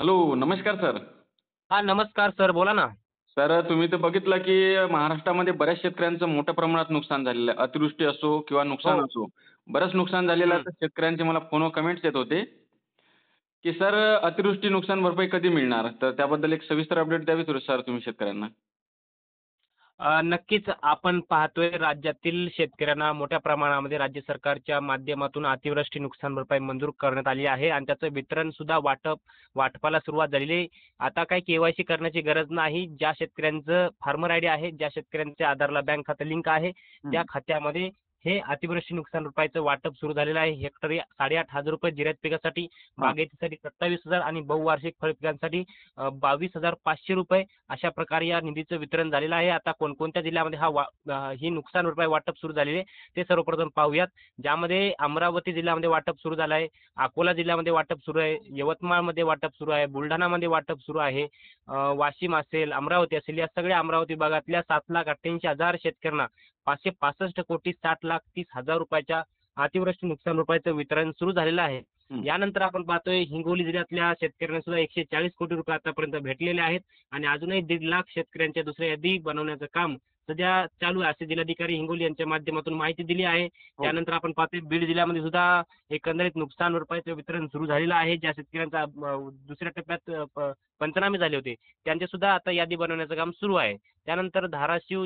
Hello, नमस्कार sir. हां, नमस्कार सर. बोला ना. सर तुम्ही तर बघितलं की महाराष्ट्रामध्ये बऱ्याच शेतकऱ्यांचं मोठ्या प्रमाणात नुकसान झालेलं आहे. अतिवृष्टी असो किंवा नुकसान हो. असो. बरंच नुकसान झालेलं आहे. हं. तर शेतकऱ्यांचे मला फोनवर कमेंट्स येत होते, की सर अतिवृष्टी नुकसान भरपाई कधी मिळणार? तर त्याबद्दल एक सविस्तर अपडेट द्यावी सर तुम्ही शेतकऱ्यांना. नक्कीच आपण पाहतोय राज्यातील शेतकऱ्यांना मोठ्या प्रमाणामध्ये राज्य सरकारच्या माध्यमातून अतिवृष्टी नुकसान भरपाई मंजूर करण्यात आली आहे आणि त्याचं वितरण सुद्धा वाटपाला सुरुवात झालेली आहे. आता काही के-वाय-सी करण्याची गरज नाही. ज्या शेतकऱ्यांचं फार्मर आयडी आहे, ज्या शेतकऱ्यांच्या आधारला बँक खातं लिंक आहे, त्या हं. खात्यामध्ये हे अतिवृष्टी नुकसान भरपाईचं वाटप सुरू झालेलं आहे. हेक्टरी ₹8,500 जिरायत पिकासाठी, हां. बागायतीसाठी 27,000 आणि बहुवार्षिक फळ पिकांसाठी ₹22,500 अशा प्रकारे या निधीचं वितरण झालेलं आहे. आता कोणकोणत्या जिल्ह्यामध्ये ही नुकसान भरपाई वाटप सुरू झालेली आहे, ते सर्वप्रथम पाहूयात. ज्यामध्ये अमरावती जिल्ह्यामध्ये वाटप सुरू झालं आहे, अकोला जिल्ह्यामध्ये वाटप सुरू आहे, यवतमाळमध्ये वाटप सुरू आहे, बुलढाणामध्ये वाटप सुरू आहे, वाशिम असेल, अमरावती असेल, या सगळ्या अमरावती विभागातल्या 7,88,000 शेतकऱ्यांना ₹565,60,30,000 अतिवृष्टी नुकसान भरपाईचं वितरण सुरू झालेलं आहे. हं. यानंतर आपण पाहतोय हिंगोली जिल्ह्यातल्या शेतकऱ्यांना सुद्धा ₹140 कोटी आतापर्यंत भेटलेले आहेत आणि अजूनही 1,50,000 शेतकऱ्यांच्या दुसऱ्या यादी बनवण्याचं काम सध्या चालू आहे, असे जिल्हाधिकारी हिंगोली यांच्या माध्यमातून माहिती दिली आहे. हो. त्यानंतर आपण पाहतोय बीड जिल्ह्यामध्ये सुद्धा एकंदरीत नुकसान भरपाईचं वितरण सुरू झालेलं आहे. ज्या शेतकऱ्यांचा दुसऱ्या टप्प्यात पंचनामे झाले होते, त्यांचे सुद्धा आता यादी बनवण्याचं काम सुरू आहे. त्यानंतर धाराशिव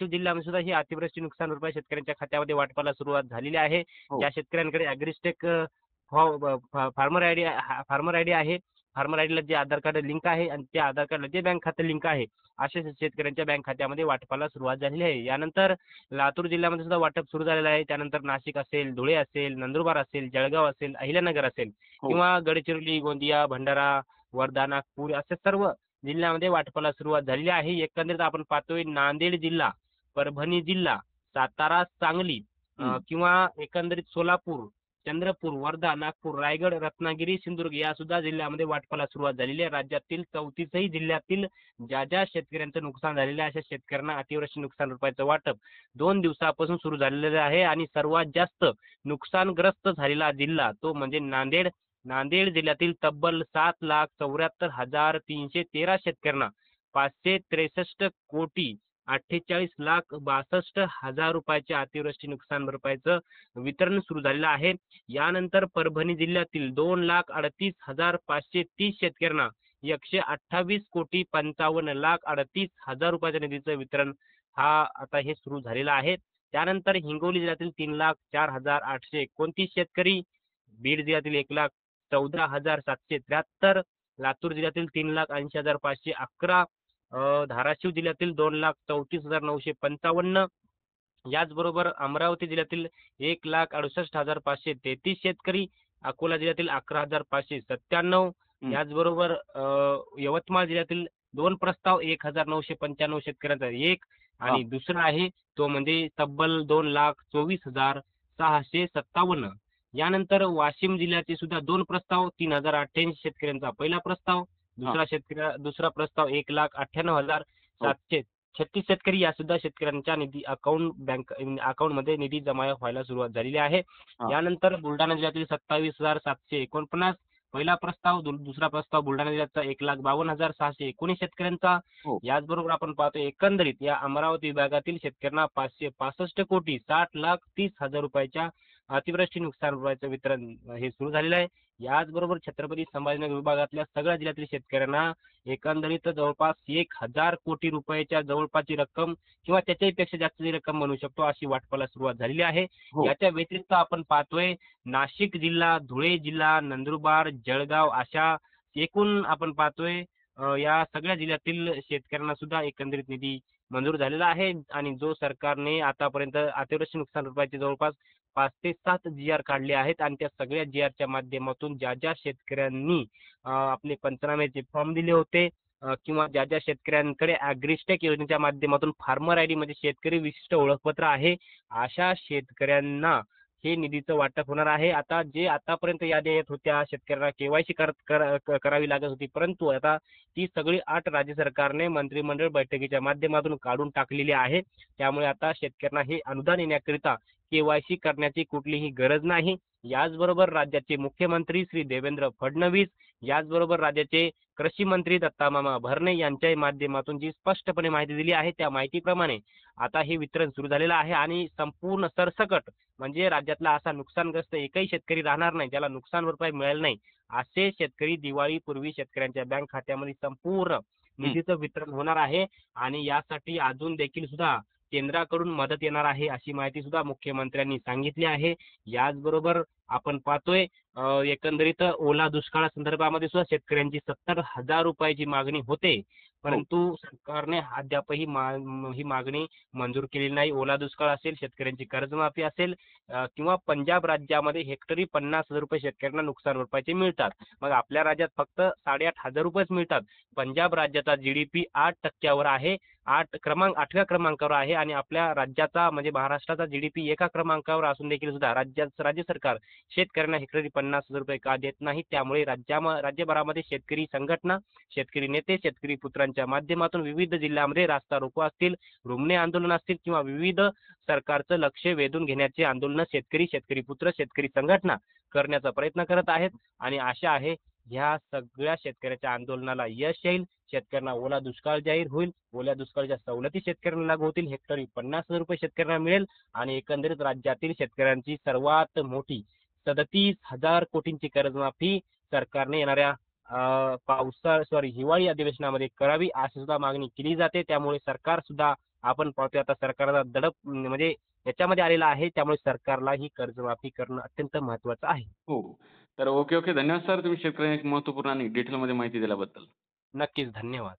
जिल्ह्यामध्ये सुद्धा ही अतिवृष्टी नुकसान भरपाई शेतकऱ्यांच्या खात्यामध्ये वाटपाला सुरुवात झालेली आहे. हो. ज्या शेतकऱ्यांकडे ॲग्रिस्टेक फार्मर आयडी आहे. फार्मर आयडीला जे आधार कार्ड लिंक आहे आणि त्या आधार कार्डला जे बँक खातं लिंक आहे, अशा शेतकऱ्यांच्या बँक खात्यामध्ये वाटपाला सुरुवात झालेली आहे. यानंतर लातूर जिल्ह्यामध्ये सुद्धा वाटप सुरू झालेलं आहे. त्यानंतर नाशिक असेल, धुळे असेल, नंदुरबार असेल, जळगाव असेल, अहिल्यानगर असेल हो. किंवा गडचिरोली, गोंदिया, भंडारा, वर्धा, नागपूर अशा सर्व जिल्ह्यामध्ये वाटपाला सुरुवात झालेली आहे. एकंदरीत आपण पाहतोय नांदेड जिल्हा, परभणी जिल्हा, सातारा, सांगली हं. किंवा एकंदरीत सोलापूर, चंद्रपूर, वर्धा, नागपूर, रायगड, रत्नागिरी, सिंधुदुर्ग या सुद्धा जिल्ह्यामध्ये वाटपाला सुरुवात झालेली आहे. राज्यातील 34ही जिल्ह्यातील ज्या शेतकऱ्यांचं नुकसान झालेलं आहे, अशा शेतकऱ्यांना अतिवृष्टी नुकसान भरपाईचं वाटप 2 दिवसापासून सुरू झालेलं आहे आणि सर्वात जास्त नुकसानग्रस्त झालेला जिल्हा तो म्हणजे नांदेड. नांदेड जिल्ह्यातील तब्बल 7,64,313 शेतकऱ्यांना ₹563,48,62,हजार अतिवृष्टी नुकसान भरपाईचं वितरण सुरू झालेलं आहे. यानंतर परभणी जिल्ह्यातील 2,38,530 शेतकऱ्यांना ₹128,55,38,000 निधीचं वितरण आता हे सुरू झालेलं आहे. त्यानंतर हिंगोली जिल्ह्यातील 3,04,829 शेतकरी, बीड जिल्ह्यातील 1,14,773, लातूर जिल्ह्यातील 3,80,511, धाराशिव जिल्ह्यातील 2,34,955, याचबरोबर अमरावती जिल्ह्यातील 1,68,533 शेतकरी, अकोला जिल्ह्यातील 11,597, हं. याचबरोबर यवतमाळ जिल्ह्यातील 2 प्रस्ताव 1,995 शेतकऱ्यांचा एक हां. आणि दुसरा आहे तो म्हणजे तब्बल 2,24,657. यानंतर वाशिम जिल्ह्याचे सुद्धा 2 प्रस्ताव 3,088 शेतकऱ्यांचा पहिला प्रस्ताव, हां. दुसरा प्रस्ताव हो. 1,98,736 शेतकरी, या सुद्धा शेतकऱ्यांच्या निधी अकाउंटमध्ये निधी जमा व्हायला सुरुवात झालेली आहे. हां. यानंतर बुलढाणा जिल्ह्यातील 27,749 पहिला प्रस्ताव, दुसरा प्रस्ताव बुलढाणा जिल्ह्याचा 1,52,619 शेतकऱ्यांचा. हो. याचबरोबर आपण पाहतो एकंदरीत या अमरावती विभागातील शेतकऱ्यांना ₹565,60,30,000 अतिवृष्टी नुकसान भरपाईचं वितरण हे सुरू झालेलं आहे. याचबरोबर छत्रपती संभाजीनगर विभागातल्या सगळ्या जिल्ह्यातील शेतकऱ्यांना एकंदरीत जवळपास ₹1,000 कोटी जवळपासची रक्कम किंवा त्याच्याही पेक्षा जास्तची रक्कम म्हणू शकतो, अशी वाटपाला सुरुवात झालेली आहे. हो. याच्या व्यतिरिक्त आपण पाहतोय नाशिक जिल्हा, धुळे जिल्हा, नंदुरबार, जळगाव अशा एकूण आपण पाहतोय या सगळ्या जिल्ह्यातील शेतकऱ्यांना सुद्धा एकंदरीत निधी मंजूर झालेला आहे आणि जो सरकारने आतापर्यंत अतिवृष्टी नुकसान भरपाईचे जवळपास 5 ते 7 जी.आर काढले आहेत आणि त्या सगळ्या जी.आरच्या माध्यमातून ज्या शेतकऱ्यांनी आपले पंचनाम्याचे फॉर्म दिले होते किंवा ज्या शेतकऱ्यांकडे ॲग्रिस्टेक योजनेच्या माध्यमातून फार्मर आयडी म्हणजे शेतकरी विशिष्ट ओळखपत्र आहे, अशा शेतकऱ्यांना हे निधीचं वाटप होणार आहे. आता जे आतापर्यंत याद्या येत होत्या, शेतकऱ्यांना केवायसी करावी लागत होती, परंतु आता ती सगळी अट राज्य सरकारने मंत्रिमंडळ बैठकीच्या माध्यमातून काढून टाकलेली आहे. त्यामुळे आता शेतकऱ्यांना हे अनुदान येण्याकरिता केवायसी करण्याची कुठलीही गरज नाही. याचबरोबर राज्याचे मुख्यमंत्री श्री देवेंद्र फडणवीस, याचबरोबर राज्याचे कृषी मंत्री दत्तामामा भरणे यांच्या माध्यमातून जी स्पष्टपणे माहिती दिली आहे, त्या माहितीप्रमाणे आता हे वितरण सुरू झालेलं आहे आणि संपूर्ण सरसकट म्हणजे राज्यातला असा नुकसानग्रस्त एकही शेतकरी राहणार नाही, ज्याला नुकसान भरपाई मिळेल नाही, असे शेतकरी दिवाळीपूर्वी शेतकऱ्यांच्या बँक खात्यामध्ये संपूर्ण निधीचं वितरण होणार आहे आणि यासाठी अजून देखील सुद्धा केंद्राकडून मदत येणार आहे, अशी माहिती सुद्धा मुख्यमंत्र्यांनी सांगितली आहे. याचबरोबर आपण पाहतोय एकंदरीत ओला दुष्काळासंदर्भामध्ये सुद्धा शेतकऱ्यांची 70,000 रुपयाची मागणी होते, परंतु सरकारने अद्यापही ही मागणी मंजूर केलेली नाही. ओला दुष्काळ असेल, शेतकऱ्यांची कर्जमाफी असेल किंवा पंजाब राज्यामध्ये हेक्टरी 50,000 रुपये शेतकऱ्यांना नुकसान भरपाईचे मिळतात. मग आपल्या राज्यात फक्त 8,500 रुपयेच मिळतात. पंजाब राज्याचा जीडीपी 8% आहे, 8व्या क्रमांकावर आहे आणि आपल्या राज्याचा म्हणजे महाराष्ट्राचा जीडीपी एका क्रमांकावर असून देखील सुद्धा राज्य सरकार शेतकऱ्यांना हेक्टरी 50,000 रुपये का देत नाही? त्यामुळे राज्यभरामध्ये शेतकरी संघटना, शेतकरी नेते, शेतकरी पुत्रांच्या माध्यमातून विविध जिल्ह्यामध्ये रास्ता रोको असतील, रुमणे आंदोलन असतील किंवा विविध सरकारचं लक्ष वेधून घेण्याचे आंदोलन शेतकरी पुत्र, शेतकरी संघटना करण्याचा प्रयत्न करत आहेत आणि आशा आहे ह्या सगळ्या शेतकऱ्याच्या आंदोलनाला यश येईल. शेतकऱ्यांना ओला दुष्काळ जाहीर होईल, ओल्या दुष्काळाच्या सवलती शेतकऱ्यांना लागू होतील, हेक्टरी 50,000 रुपये शेतकऱ्यांना मिळेल आणि एकंदरीत राज्यातील शेतकऱ्यांची सर्वात मोठी 37,000 कोटींची कर्जमाफी सरकारने येणाऱ्या हिवाळी अधिवेशनामध्ये करावी अशी सुद्धा मागणी केली जाते. त्यामुळे सरकार सुद्धा आपण पाहतोय आता सरकारला दडप म्हणजे याच्यामध्ये आलेला आहे. त्यामुळे सरकारला ही कर्जमाफी करणं अत्यंत महत्त्वाचं आहे. हो. तर ओके. धन्यवाद सर. तुम्ही शेतकऱ्यांना एक महत्त्वपूर्ण आणि डिटेलमध्ये माहिती दिल्याबद्दल. नक्कीच धन्यवाद.